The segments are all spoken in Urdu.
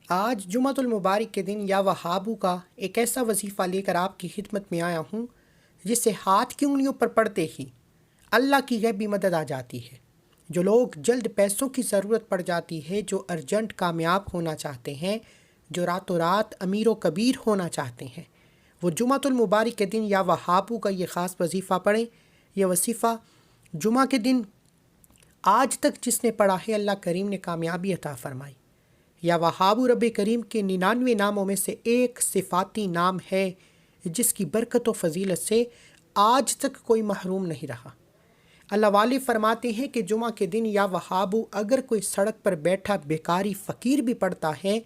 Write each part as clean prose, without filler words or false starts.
آج جمعۃ المبارک کے دن یا وہابو کا ایک ایسا وظیفہ لے کر آپ کی خدمت میں آیا ہوں جس سے ہاتھ کی انگلیوں پر پڑتے ہی اللہ کی غیبی مدد آ جاتی ہے۔ جو لوگ جلد پیسوں کی ضرورت پڑ جاتی ہے، جو ارجنٹ کامیاب ہونا چاہتے ہیں، جو راتوں رات امیر و کبیر ہونا چاہتے ہیں، وہ جمعۃ المبارک کے دن یا وہابو کا یہ خاص وظیفہ پڑھیں۔ یہ وظیفہ جمعہ کے دن آج تک جس نے پڑھا ہے، اللہ کریم نے کامیابی عطا فرمائی۔ یا وہابو رب کریم کے 99 ناموں میں سے ایک صفاتی نام ہے جس کی برکت و فضیلت سے آج تک کوئی محروم نہیں رہا۔ اللہ والے فرماتے ہیں کہ جمعہ کے دن یا وہابو اگر کوئی سڑک پر بیٹھا بیکاری فقیر بھی پڑتا ہے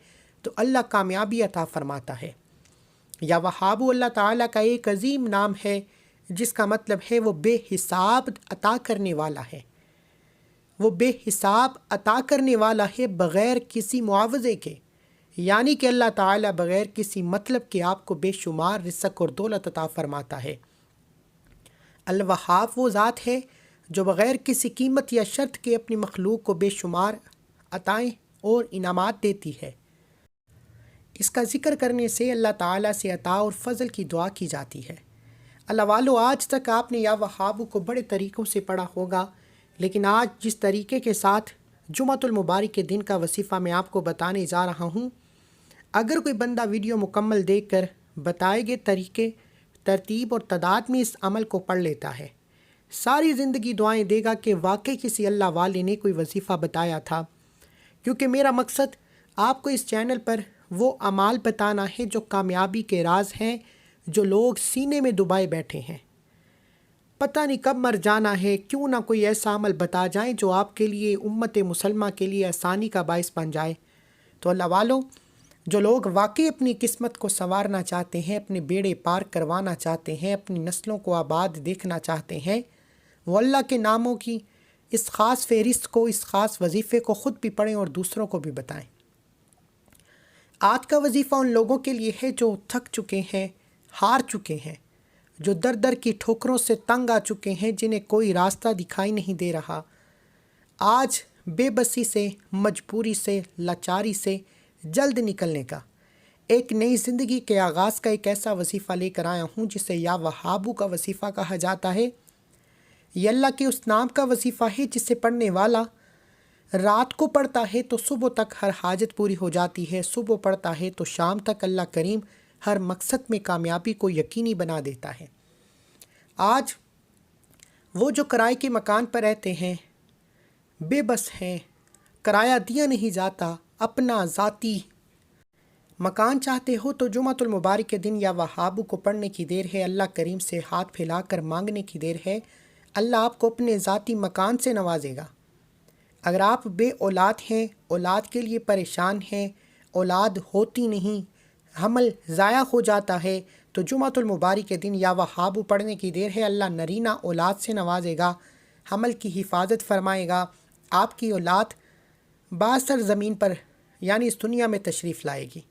تو اللہ کامیابی عطا فرماتا ہے۔ یا وہابو اللہ تعالیٰ کا ایک عظیم نام ہے جس کا مطلب ہے وہ بے حساب عطا کرنے والا ہے۔ وہ بے حساب عطا کرنے والا ہے بغیر کسی معاوضے کے، یعنی کہ اللہ تعالیٰ بغیر کسی مطلب کے آپ کو بے شمار رزق اور دولت عطا فرماتا ہے۔ الوہاب وہ ذات ہے جو بغیر کسی قیمت یا شرط کے اپنی مخلوق کو بے شمار عطائیں اور انعامات دیتی ہے۔ اس کا ذکر کرنے سے اللہ تعالیٰ سے عطا اور فضل کی دعا کی جاتی ہے۔ اللہ والو، آج تک آپ نے یا وہابو کو بڑے طریقوں سے پڑھا ہوگا، لیکن آج جس طریقے کے ساتھ جمعۃ المبارک کے دن کا وظیفہ میں آپ کو بتانے جا رہا ہوں، اگر کوئی بندہ ویڈیو مکمل دیکھ کر بتائے گئے طریقے، ترتیب اور تعداد میں اس عمل کو پڑھ لیتا ہے، ساری زندگی دعائیں دے گا کہ واقعی کسی اللہ والے نے کوئی وظیفہ بتایا تھا، کیونکہ میرا مقصد آپ کو اس چینل پر وہ اعمال بتانا ہے جو کامیابی کے راز ہیں، جو لوگ سینے میں دبائے بیٹھے ہیں۔ پتہ نہیں کب مر جانا ہے، کیوں نہ کوئی ایسا عمل بتا جائیں جو آپ کے لیے، امت مسلمہ کے لیے آسانی کا باعث بن جائے۔ تو اللہ والوں، جو لوگ واقعی اپنی قسمت کو سنوارنا چاہتے ہیں، اپنے بیڑے پار کروانا چاہتے ہیں، اپنی نسلوں کو آباد دیکھنا چاہتے ہیں، وہ اللہ کے ناموں کی اس خاص فہرست کو، اس خاص وظیفے کو خود بھی پڑھیں اور دوسروں کو بھی بتائیں۔ آج کا وظیفہ ان لوگوں کے لیے ہے جو تھک چکے ہیں، ہار چکے ہیں، جو در در کی ٹھوکروں سے تنگ آ چکے ہیں، جنہیں کوئی راستہ دکھائی نہیں دے رہا۔ آج بے بسی سے، مجبوری سے، لاچاری سے جلد نکلنے کا، ایک نئی زندگی کے آغاز کا ایک ایسا وظیفہ لے کر آیا ہوں جسے یا وہابو کا وظیفہ کہا جاتا ہے۔ یہ اللہ کے اس نام کا وظیفہ ہے جسے پڑھنے والا رات کو پڑھتا ہے تو صبح تک ہر حاجت پوری ہو جاتی ہے، صبح پڑھتا ہے تو شام تک اللہ کریم ہر مقصد میں کامیابی کو یقینی بنا دیتا ہے۔ آج وہ جو کرائے کے مکان پر رہتے ہیں، بے بس ہیں، کرایہ دیا نہیں جاتا، اپنا ذاتی مکان چاہتے ہو تو جمعۃ المبارک کے دن یا وہابو کو پڑھنے کی دیر ہے، اللہ کریم سے ہاتھ پھیلا کر مانگنے کی دیر ہے، اللہ آپ کو اپنے ذاتی مکان سے نوازے گا۔ اگر آپ بے اولاد ہیں، اولاد کے لیے پریشان ہیں، اولاد ہوتی نہیں، حمل ضائع ہو جاتا ہے، تو جمعۃ المبارک کے دن یا وہابو پڑھنے کی دیر ہے، اللہ نرینہ اولاد سے نوازے گا، حمل کی حفاظت فرمائے گا، آپ کی اولاد باثر زمین پر یعنی اس دنیا میں تشریف لائے گی۔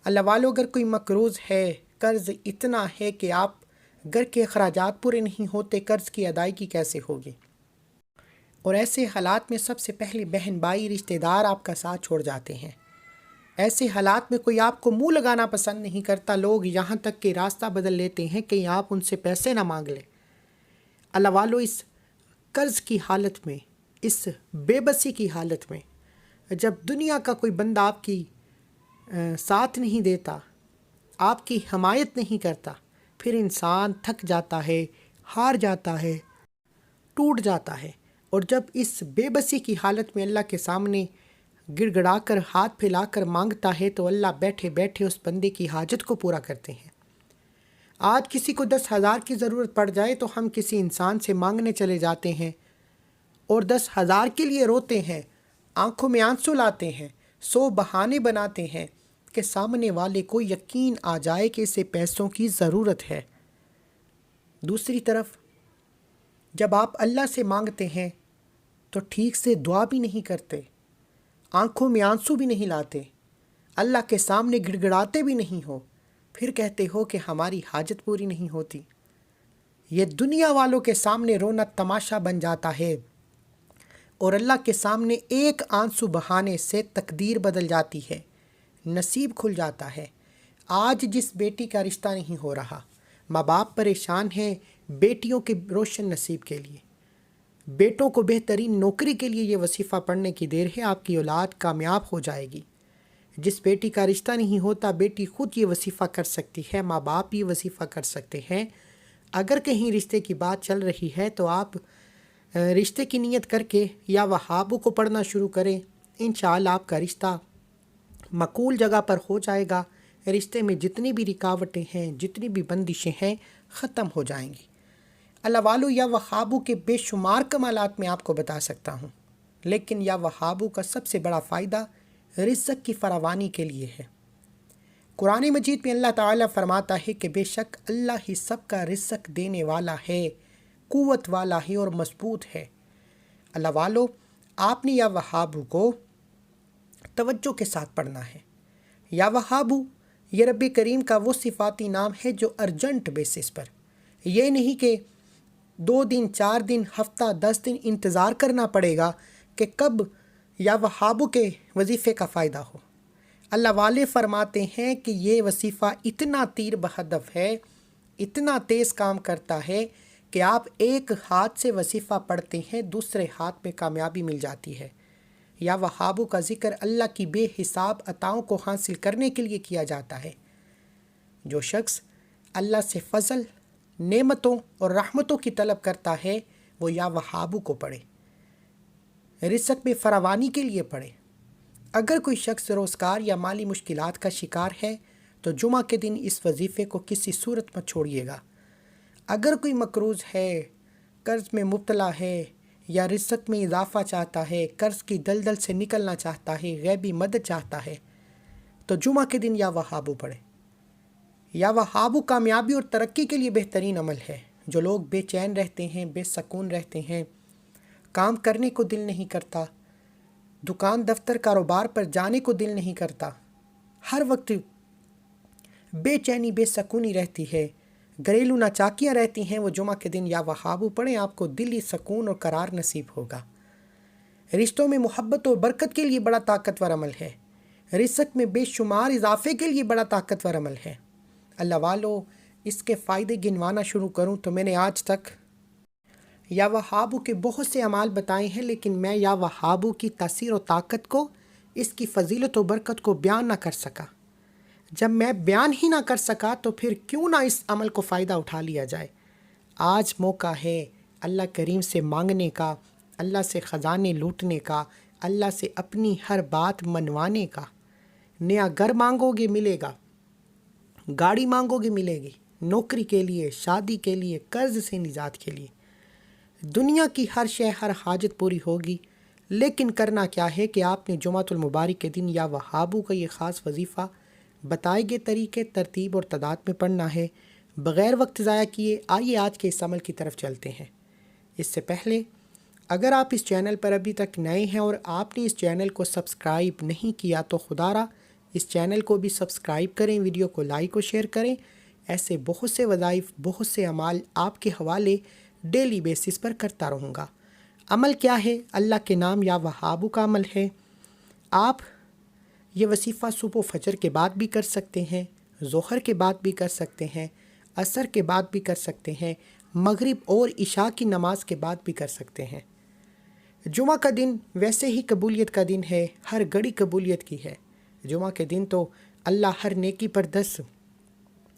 اللہ والو، اگر کوئی مقروض ہے، قرض اتنا ہے کہ آپ گھر کے اخراجات پورے نہیں ہوتے، قرض کی ادائیگی کیسے ہوگی؟ اور ایسے حالات میں سب سے پہلے بہن بھائی رشتہ دار آپ کا ساتھ چھوڑ جاتے ہیں۔ ایسے حالات میں کوئی آپ کو منہ لگانا پسند نہیں کرتا، لوگ یہاں تک کہ راستہ بدل لیتے ہیں کہ آپ ان سے پیسے نہ مانگ لیں۔ اللہ والو، اس قرض کی حالت میں، اس بے بسی کی حالت میں، جب دنیا کا کوئی بندہ آپ کی ساتھ نہیں دیتا، آپ کی حمایت نہیں کرتا، پھر انسان تھک جاتا ہے، ہار جاتا ہے، ٹوٹ جاتا ہے، اور جب اس بے بسی کی حالت میں اللہ کے سامنے گڑ گڑا کر، ہاتھ پھیلا کر مانگتا ہے تو اللہ بیٹھے بیٹھے اس بندے کی حاجت کو پورا کرتے ہیں۔ آج کسی کو 10,000 کی ضرورت پڑ جائے تو ہم کسی انسان سے مانگنے چلے جاتے ہیں اور 10,000 کے لیے روتے ہیں، آنکھوں میں آنسو لاتے ہیں، 100 بہانے بناتے ہیں کہ سامنے والے کو یقین آ جائے کہ اسے پیسوں کی ضرورت ہے۔ دوسری طرف جب آپ اللہ سے مانگتے ہیں تو ٹھیک سے دعا بھی نہیں کرتے، آنکھوں میں آنسو بھی نہیں لاتے، اللہ کے سامنے گڑ گڑاتے بھی نہیں ہو، پھر کہتے ہو کہ ہماری حاجت پوری نہیں ہوتی۔ یہ دنیا والوں کے سامنے رونا تماشا بن جاتا ہے، اور اللہ کے سامنے ایک آنسو بہانے سے تقدیر بدل جاتی ہے۔ نصیب کھل جاتا ہے۔ آج جس بیٹی کا رشتہ نہیں ہو رہا، ماں باپ پریشان ہیں بیٹیوں کے روشن نصیب کے لیے، بیٹوں کو بہترین نوکری کے لیے یہ وظیفہ پڑھنے کی دیر ہے، آپ کی اولاد کامیاب ہو جائے گی۔ جس بیٹی کا رشتہ نہیں ہوتا، بیٹی خود یہ وظیفہ کر سکتی ہے، ماں باپ یہ وظیفہ کر سکتے ہیں۔ اگر کہیں رشتے کی بات چل رہی ہے تو آپ رشتے کی نیت کر کے یا وہابو کو پڑھنا شروع کریں، انشاءاللہ آپ کا رشتہ مقبول جگہ پر ہو جائے گا۔ رشتے میں جتنی بھی رکاوٹیں ہیں، جتنی بھی بندشیں ہیں، ختم ہو جائیں گی۔ اللہ والو، یا وہابو کے بے شمار کمالات میں آپ کو بتا سکتا ہوں، لیکن یا وہابو کا سب سے بڑا فائدہ رزق کی فراوانی کے لیے ہے۔ قرآن مجید میں اللہ تعالیٰ فرماتا ہے کہ بے شک اللہ ہی سب کا رزق دینے والا ہے، قوت والا ہے اور مضبوط ہے۔ اللہ والو، آپ نے یا وہابو کو توجہ کے ساتھ پڑھنا ہے۔ یا وہابو یہ رب کریم کا وہ صفاتی نام ہے جو ارجنٹ بیسس پر، یہ نہیں کہ 2 دن 4 دن ہفتہ 10 دن انتظار کرنا پڑے گا کہ کب یا وہابو کے وظیفے کا فائدہ ہو۔ اللہ والے فرماتے ہیں کہ یہ وظیفہ اتنا تیر بہدف ہے، اتنا تیز کام کرتا ہے کہ آپ ایک ہاتھ سے وظیفہ پڑھتے ہیں، دوسرے ہاتھ میں کامیابی مل جاتی ہے۔ یا وہابو کا ذکر اللہ کی بے حساب عطاؤں کو حاصل کرنے کے لیے کیا جاتا ہے۔ جو شخص اللہ سے فضل، نعمتوں اور رحمتوں کی طلب کرتا ہے، وہ یا وہابو کو پڑھے، رزق میں فراوانی کے لیے پڑھے۔ اگر کوئی شخص روزگار یا مالی مشکلات کا شکار ہے تو جمعہ کے دن اس وظیفے کو کسی صورت مت چھوڑیے گا۔ اگر کوئی مقروض ہے، قرض میں مبتلا ہے یا رزق میں اضافہ چاہتا ہے، قرض کی دلدل سے نکلنا چاہتا ہے، غیبی مدد چاہتا ہے، تو جمعہ کے دن یا وہابو پڑھے۔ یا وہابو کامیابی اور ترقی کے لیے بہترین عمل ہے۔ جو لوگ بے چین رہتے ہیں، بے سکون رہتے ہیں، کام کرنے کو دل نہیں کرتا، دکان دفتر کاروبار پر جانے کو دل نہیں کرتا، ہر وقت بے چینی بے سکونی رہتی ہے، گھریلو ناچاکیاں رہتی ہیں، وہ جمعہ کے دن یا وہابو پڑھیں، آپ کو دلی سکون اور قرار نصیب ہوگا۔ رشتوں میں محبت اور برکت کے لیے بڑا طاقتور عمل ہے۔ رزق میں بے شمار اضافے کے لیے بڑا طاقتور عمل ہے۔ اللہ والو، اس کے فائدے گنوانا شروع کروں تو میں نے آج تک یا وہابو کے بہت سے اعمال بتائے ہیں، لیکن میں یا وہابو کی تاثیر و طاقت کو، اس کی فضیلت و برکت کو بیان نہ کر سکا۔ جب میں بیان ہی نہ کر سکا تو پھر کیوں نہ اس عمل کو فائدہ اٹھا لیا جائے۔ آج موقع ہے اللہ کریم سے مانگنے کا، اللہ سے خزانے لوٹنے کا، اللہ سے اپنی ہر بات منوانے کا۔ نیا گھر مانگو گے ملے گا، گاڑی مانگو گے ملے گی، نوکری کے لیے، شادی کے لیے، قرض سے نجات کے لیے، دنیا کی ہر شے، ہر حاجت پوری ہوگی۔ لیکن کرنا کیا ہے کہ آپ نے جمعۃ المبارک کے دن یا وہابو کا یہ خاص وظیفہ بتائے گئے طریقے، ترتیب اور تعداد میں پڑھنا ہے، بغیر وقت ضائع کیے۔ آئیے آج کے اس عمل کی طرف چلتے ہیں۔ اس سے پہلے اگر آپ اس چینل پر ابھی تک نئے ہیں اور آپ نے اس چینل کو سبسکرائب نہیں کیا تو خدا را اس چینل کو بھی سبسکرائب کریں، ویڈیو کو لائک و شیئر کریں۔ ایسے بہت سے وظائف، بہت سے اعمال آپ کے حوالے ڈیلی بیسس پر کرتا رہوں گا۔ عمل کیا ہے؟ اللہ کے نام یا وہابو کا عمل ہے۔ آپ یہ وظیفہ صبح و فجر کے بعد بھی کر سکتے ہیں، ظہر کے بعد بھی کر سکتے ہیں، عصر کے بعد بھی کر سکتے ہیں، مغرب اور عشاء کی نماز کے بعد بھی کر سکتے ہیں۔ جمعہ کا دن ویسے ہی قبولیت کا دن ہے، ہر گھڑی قبولیت کی ہے۔ جمعہ کے دن تو اللہ ہر نیکی پر 10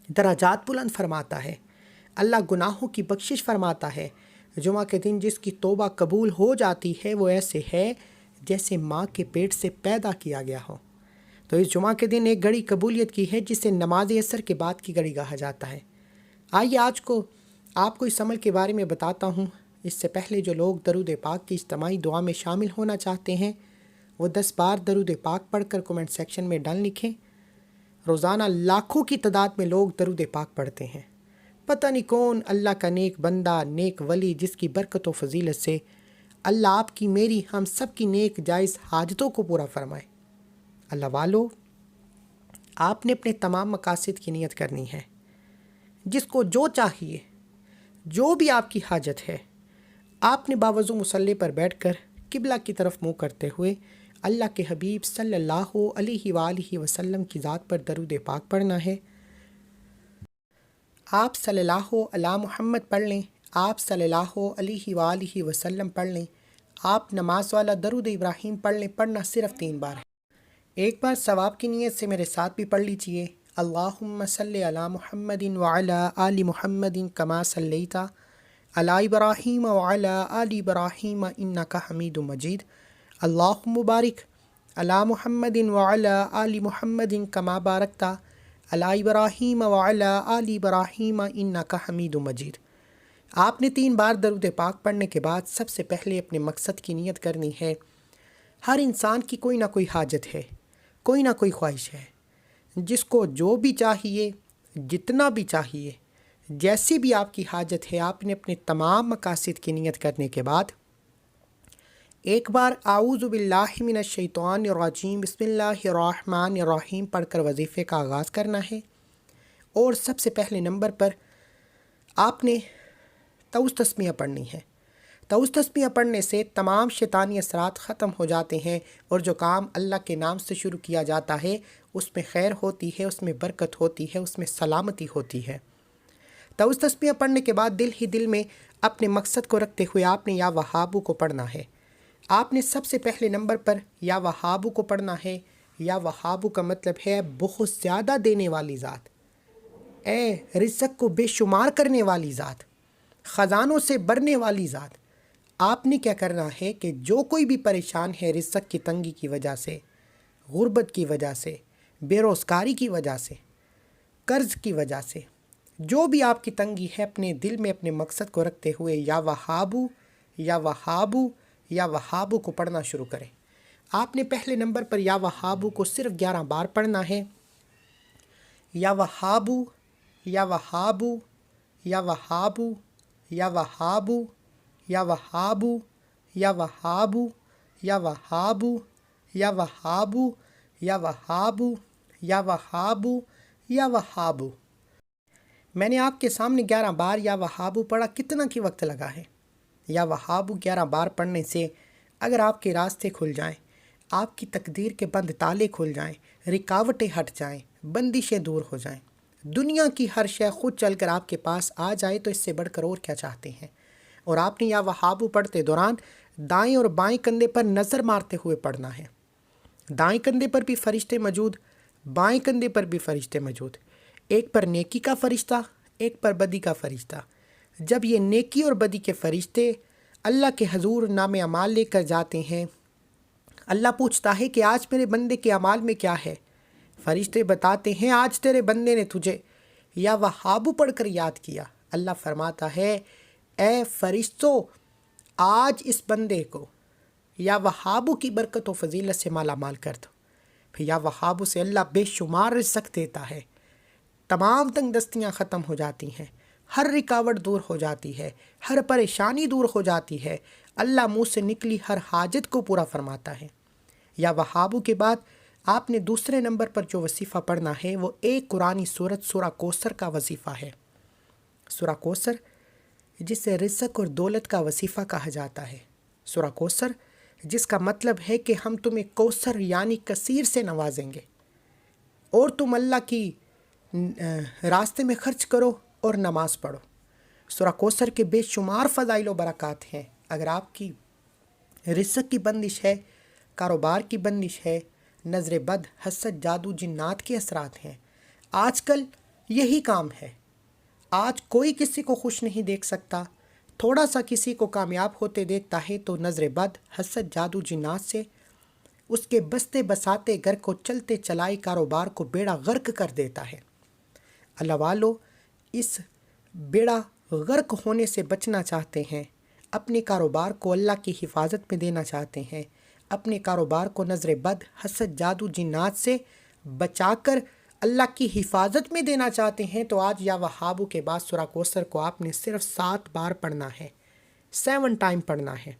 درجات بلند فرماتا ہے، اللہ گناہوں کی بخشش فرماتا ہے۔ جمعہ کے دن جس کی توبہ قبول ہو جاتی ہے وہ ایسے ہے جیسے ماں کے پیٹ سے پیدا کیا گیا ہو۔ تو اس جمعہ کے دن ایک گھڑی قبولیت کی ہے جسے نماز عصر کے بعد کی گھڑی کہا جاتا ہے۔ آئیے آج کو آپ کو اس عمل کے بارے میں بتاتا ہوں۔ اس سے پہلے جو لوگ درود پاک کی اجتماعی دعا میں شامل ہونا چاہتے ہیں وہ 10 بار درود پاک پڑھ کر کومنٹ سیکشن میں ڈال لکھیں۔ روزانہ لاکھوں کی تعداد میں لوگ درود پاک پڑھتے ہیں۔ پتہ نہیں کون اللہ کا نیک بندہ، نیک ولی، جس کی برکت و فضیلت سے اللہ آپ کی، میری، ہم سب کی نیک جائز حاجتوں کو پورا فرمائے۔ اللہ والو، آپ نے اپنے تمام مقاصد کی نیت کرنی ہے۔ جس کو جو چاہیے، جو بھی آپ کی حاجت ہے، آپ نے باوضو مصلی پر بیٹھ کر قبلہ کی طرف منہ کرتے ہوئے اللہ کے حبیب صلی اللہ علیہ وآلہ وسلم کی ذات پر درود پاک پڑھنا ہے۔ آپ صلی اللہ علی محمد پڑھ لیں، آپ صلی اللہ علیہ وآلہ وسلم پڑھ لیں، آپ نماز والا درود ابراہیم پڑھ لیں۔ پڑھنا صرف 3 بار ہے۔ ایک بار ثواب کی نیت سے میرے ساتھ بھی پڑھ لیجئے۔ اللہم صلی علی محمد وعلی آل محمد کما صلیت علی ابراہیم وعلی آل ابراہیم انک حمید مجید۔ اللہم بارک علی محمد وعلی آل محمد کما بارکت علی ابراہیم وعلی آل ابراہیم انک حمید مجید۔ آپ نے 3 بار درود پاک پڑھنے کے بعد سب سے پہلے اپنے مقصد کی نیت کرنی ہے۔ ہر انسان کی کوئی نہ کوئی حاجت ہے، کوئی نہ کوئی خواہش ہے، جس کو جو بھی چاہیے، جتنا بھی چاہیے، جیسی بھی آپ کی حاجت ہے، آپ نے اپنے تمام مقاصد کی نیت کرنے کے بعد ایک بار اعوذ باللہ من الشیطان الرجیم بسم اللہ الرحمن الرحیم پڑھ کر وظیفے کا آغاز کرنا ہے۔ اور سب سے پہلے نمبر پر آپ نے طوس تسمیہ پڑھنی ہے۔ طوس تسمیہ پڑھنے سے تمام شیطانی اثرات ختم ہو جاتے ہیں، اور جو کام اللہ کے نام سے شروع کیا جاتا ہے اس میں خیر ہوتی ہے، اس میں برکت ہوتی ہے، اس میں سلامتی ہوتی ہے۔ طوس تسمیہ پڑھنے کے بعد دل ہی دل میں اپنے مقصد کو رکھتے ہوئے آپ نے یا وہابو کو پڑھنا ہے۔ آپ نے سب سے پہلے نمبر پر یا وہابو کو پڑھنا ہے۔ یا وہابو کا مطلب ہے بہت زیادہ دینے والی ذات، اے رزق کو بے شمار کرنے والی ذات، خزانوں سے بھرنے والی ذات۔ آپ نے کیا کرنا ہے کہ جو کوئی بھی پریشان ہے رزق کی تنگی کی وجہ سے، غربت کی وجہ سے، بے روزگاری کی وجہ سے، قرض کی وجہ سے، جو بھی آپ کی تنگی ہے، اپنے دل میں اپنے مقصد کو رکھتے ہوئے یا وہابو یا وہابو یا وہابو کو پڑھنا شروع کریں۔ آپ نے پہلے نمبر پر یا وہابو کو صرف 11 بار پڑھنا ہے۔ یا وہابو یا وہابو یا وہابو یا وہابو یا وہابو یا وہابو یا وہابو یا وہابو یا وہابو یا وہابو یا وہابو۔ میں نے آپ کے سامنے 11 بار یا وہابو پڑھا، کتنا کی وقت لگا ہے؟ یا وہابو 11 بار پڑھنے سے اگر آپ کے راستے کھل جائیں، آپ کی تقدیر کے بند تالے کھل جائیں، رکاوٹیں ہٹ جائیں، بندشیں دور ہو جائیں، دنیا کی ہر شے خود چل کر آپ کے پاس آ جائے، تو اس سے بڑھ کر اور کیا چاہتے ہیں؟ اور آپ نے یا وہابو پڑھتے دوران دائیں اور بائیں کندھے پر نظر مارتے ہوئے پڑھنا ہے۔ دائیں کندھے پر بھی فرشتے موجود، بائیں کندھے پر بھی فرشتے موجود، ایک پر نیکی کا فرشتہ، ایک پر بدی کا فرشتہ۔ جب یہ نیکی اور بدی کے فرشتے اللہ کے حضور نام اعمال لے کر جاتے ہیں، اللہ پوچھتا ہے کہ آج میرے بندے کے اعمال میں کیا ہے؟ فرشتے بتاتے ہیں آج تیرے بندے نے تجھے یا وہابو پڑھ کر یاد کیا۔ اللہ فرماتا ہے اے فرشتوں، آج اس بندے کو یا وہابو کی برکت و فضیلت سے مالا مال کر دو۔ پھر یا وہابو سے اللہ بے شمار رزق دیتا ہے، تمام تنگ دستیاں ختم ہو جاتی ہیں، ہر رکاوٹ دور ہو جاتی ہے، ہر پریشانی دور ہو جاتی ہے، اللہ منہ سے نکلی ہر حاجت کو پورا فرماتا ہے۔ یا وہابو کے بعد آپ نے دوسرے نمبر پر جو وظیفہ پڑھنا ہے وہ ایک قرآنی سورت سورہ کوثر کا وظیفہ ہے۔ سورہ کوثر جسے رزق اور دولت کا وظیفہ کہا جاتا ہے، سورہ کوثر جس کا مطلب ہے کہ ہم تمہیں کوثر یعنی کثیر سے نوازیں گے، اور تم اللہ کی راستے میں خرچ کرو اور نماز پڑھو۔ سورہ کوثر کے بے شمار فضائل و برکات ہیں۔ اگر آپ کی رزق کی بندش ہے، کاروبار کی بندش ہے، نظر بد، حسد، جادو، جنات کے اثرات ہیں، آج کل یہی کام ہے۔ آج کوئی کسی کو خوش نہیں دیکھ سکتا، تھوڑا سا کسی کو کامیاب ہوتے دیکھتا ہے تو نظر بد، حسد، جادو، جنات سے اس کے بستے بساتے گھر کو چلتے چلائی کاروبار کو بیڑا غرق کر دیتا ہے۔ اللہ والو، اس بیڑا غرق ہونے سے بچنا چاہتے ہیں، اپنے کاروبار کو اللہ کی حفاظت میں دینا چاہتے ہیں، اپنے کاروبار کو نظر بد، حسد، جادو، جنات سے بچا کر اللہ کی حفاظت میں دینا چاہتے ہیں، تو آج یا وہابو کے بعد سورہ کوثر کو آپ نے صرف 7 بار پڑھنا ہے، 7 ٹائم پڑھنا ہے۔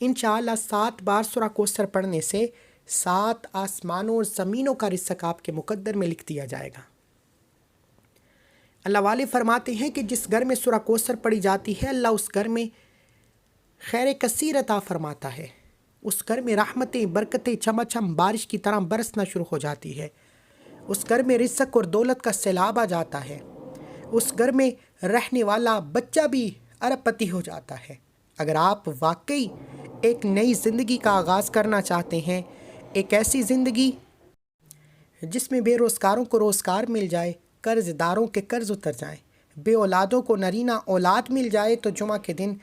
انشاءاللہ 7 بار سورہ کوثر پڑھنے سے 7 آسمانوں اور زمینوں کا رزق آپ کے مقدر میں لکھ دیا جائے گا۔ اللہ والے فرماتے ہیں کہ جس گھر میں سورہ کوثر پڑھی جاتی ہے، اللہ اس گھر میں خیر کثیر عطا فرماتا ہے، اس گھر میں رحمتیں برکتیں چمچم بارش کی طرح برسنا شروع ہو جاتی ہے۔ اس گھر میں رزق اور دولت کا سیلاب آ جاتا ہے۔ اس گھر میں رہنے والا بچہ بھی ارب پتی ہو جاتا ہے۔ اگر آپ واقعی ایک نئی زندگی کا آغاز کرنا چاہتے ہیں، ایک ایسی زندگی جس میں بے روزگاروں کو روزگار مل جائے، قرض داروں کے قرض اتر جائیں، بے اولادوں کو نرینہ اولاد مل جائے، تو جمعہ کے دن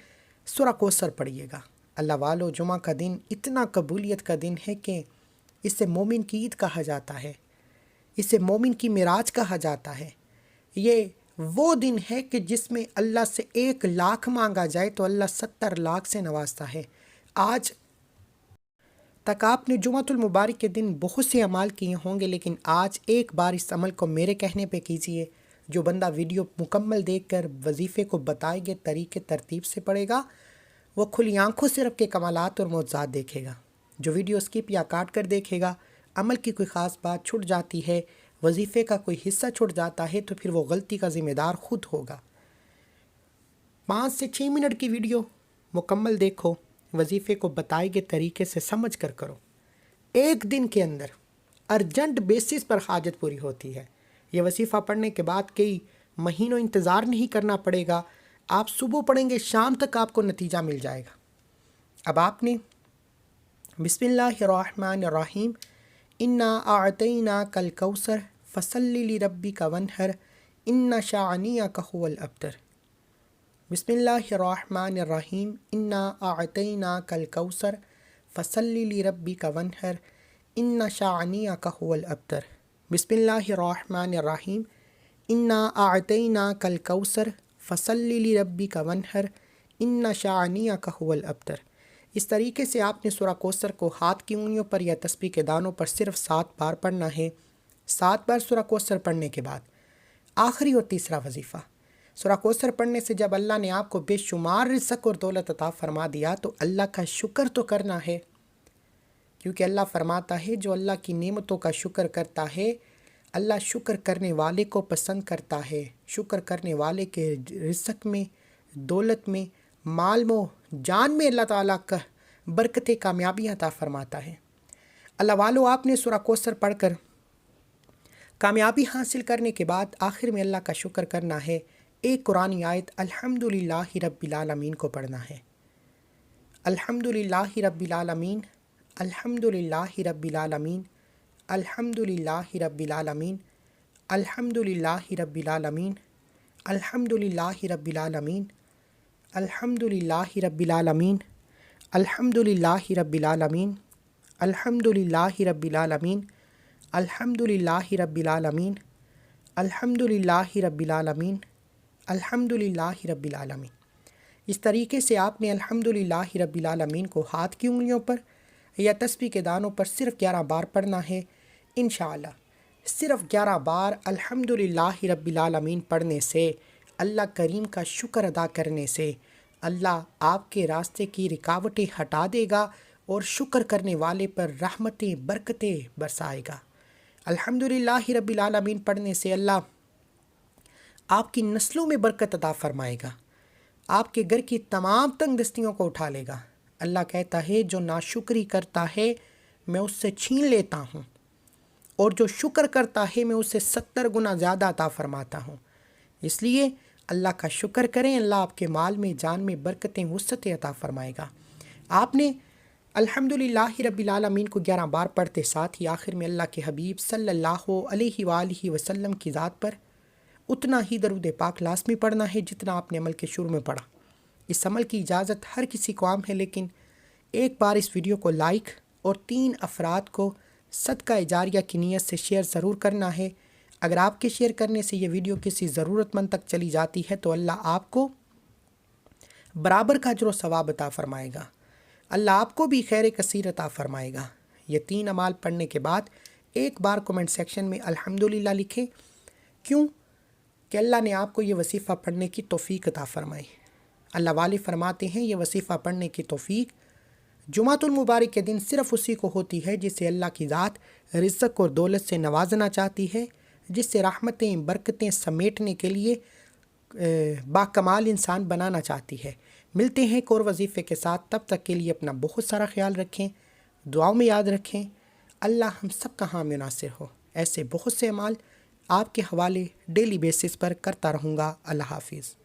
سورہ کوثر پڑھیے گا۔ اللہ والو، جمعہ کا دن اتنا قبولیت کا دن ہے کہ اسے مومن کی عید کہا جاتا ہے، اسے مومن کی معراج کہا جاتا ہے۔ یہ وہ دن ہے کہ جس میں اللہ سے 1,00,000 مانگا جائے تو اللہ 70 لاکھ سے نوازتا ہے۔ آج تک آپ نے جمعۃ المبارک کے دن بہت سے اعمال کیے ہوں گے، لیکن آج ایک بار اس عمل کو میرے کہنے پہ کیجئے۔ جو بندہ ویڈیو مکمل دیکھ کر وظیفے کو بتائے گئے طریقے ترتیب سے پڑھے گا، وہ کھلی آنکھوں سے رب کے کمالات اور معجزات دیکھے گا۔ جو ویڈیو اسکپ یا کاٹ کر دیکھے گا، عمل کی کوئی خاص بات چھوٹ جاتی ہے، وظیفے کا کوئی حصہ چھوٹ جاتا ہے، تو پھر وہ غلطی کا ذمہ دار خود ہوگا۔ 5 سے 6 منٹ کی ویڈیو مکمل دیکھو، وظیفے کو بتائے گئے طریقے سے سمجھ کر کرو۔ ایک دن کے اندر ارجنٹ بیسس پر حاجت پوری ہوتی ہے۔ یہ وظیفہ پڑھنے کے بعد کئی مہینوں انتظار نہیں کرنا پڑے گا۔ آپ صبح پڑھیں گے، شام تک آپ کو نتیجہ مل جائے گا۔ اب آپ نے بسم اللہ الرحمن الرحیم انا اعطیناک الکوثر فصلی لربک وانحر ان شانئک هو الابتر۔ بسم اللہ الرحمن الرحیم انا اعطیناک الکوثر فصلی لربک وانحر ان شانئک هو الابتر۔ بسم اللہ الرحمن الرحیم انا اعطیناک الکوثر فصلی لربک وانحر ان شانئک هو الابتر۔ اس طریقے سے آپ نے سورہ کوثر کو ہاتھ کی انگلیوں پر یا تسبیح کے دانوں پر صرف 7 بار پڑھنا ہے۔ 7 بار سورہ کوثر پڑھنے کے بعد آخری اور تیسرا وظیفہ، سورہ کوثر پڑھنے سے جب اللہ نے آپ کو بے شمار رزق اور دولت عطا فرما دیا تو اللہ کا شکر تو کرنا ہے، کیونکہ اللہ فرماتا ہے جو اللہ کی نعمتوں کا شکر کرتا ہے، اللہ شکر کرنے والے کو پسند کرتا ہے۔ شکر کرنے والے کے رزق میں، دولت میں، مال میں، جان میں اللہ تعالیٰ کا برکتیں کامیابیاں عطا فرماتا ہے۔ اللہ والو، آپ نے سورہ کوثر پڑھ کر کامیابی حاصل کرنے کے بعد آخر میں اللہ کا شکر کرنا ہے۔ ایک قرآنی آیت الحمدللہ رب العالمین کو پڑھنا ہے۔ الحمدللہ رب العالمین، الحمدللہ رب العالمین، الحمدللہ رب العالمین، الحمدللہ رب العالمین، الحمدللہ رب العالمین، الحمدللہ رب العالمین، الحمدللہ رب العالمین، الحمدللہ رب العالمین، الحمدللہ رب العالمین، الحمدللہ رب العالمین، الحمدللہ رب العالمین۔ اس طریقے سے آپ نے الحمدللہ رب العالمین کو ہاتھ کی انگلیوں پر یا تسبیح کے دانوں پر صرف 11 بار پڑھنا ہے۔ انشاءاللہ صرف 11 بار الحمدللہ رب العالمین پڑھنے سے، اللہ کریم کا شکر ادا کرنے سے اللہ آپ کے راستے کی رکاوٹیں ہٹا دے گا اور شکر کرنے والے پر رحمتیں برکتیں برسائے گا۔ الحمدللہ رب العالمین پڑھنے سے اللہ آپ کی نسلوں میں برکت عطا فرمائے گا، آپ کے گھر کی تمام تنگ دستیوں کو اٹھا لے گا۔ اللہ کہتا ہے جو ناشکری کرتا ہے میں اس سے چھین لیتا ہوں، اور جو شکر کرتا ہے میں اسے 70 گنا زیادہ عطا فرماتا ہوں۔ اس لیے اللہ کا شکر کریں، اللہ آپ کے مال میں، جان میں برکتیں وسعتیں عطا فرمائے گا۔ آپ نے الحمدللہ رب العالمین کو 11 بار پڑھتے ساتھ ہی آخر میں اللہ کے حبیب صلی اللہ علیہ وآلہ وسلم کی ذات پر اتنا ہی درود پاک لازمی پڑھنا ہے جتنا آپ نے عمل کے شروع میں پڑھا۔ اس عمل کی اجازت ہر کسی کو عام ہے، لیکن ایک بار اس ویڈیو کو لائک اور 3 افراد کو صدقہ جاریہ کی نیت سے شیئر ضرور کرنا ہے۔ اگر آپ کے شیئر کرنے سے یہ ویڈیو کسی ضرورت مند تک چلی جاتی ہے تو اللہ آپ کو برابر کا اجر و ثواب عطا فرمائے گا، اللہ آپ کو بھی خیر کثیر عطا فرمائے گا۔ یہ 3 اعمال پڑھنے کے بعد ایک بار کمنٹ سیکشن میں الحمدللہ لکھیں، کیوں کہ اللہ نے آپ کو یہ وظیفہ پڑھنے کی توفیق عطا فرمائی۔ اللہ والے فرماتے ہیں یہ وظیفہ پڑھنے کی توفیق جمعۃ المبارک کے دن صرف اسی کو ہوتی ہے جسے اللہ کی ذات رزق اور دولت سے نوازنا چاہتی ہے، جس سے رحمتیں برکتیں سمیٹنے کے لیے باکمال انسان بنانا چاہتی ہے۔ ملتے ہیں ایک اور وظیفے کے ساتھ، تب تک کے لیے اپنا بہت سارا خیال رکھیں، دعاؤں میں یاد رکھیں۔ اللہ ہم سب کا حامی ناصر ہو۔ ایسے بہت سے اعمال آپ کے حوالے ڈیلی بیسس پر کرتا رہوں گا۔ اللہ حافظ۔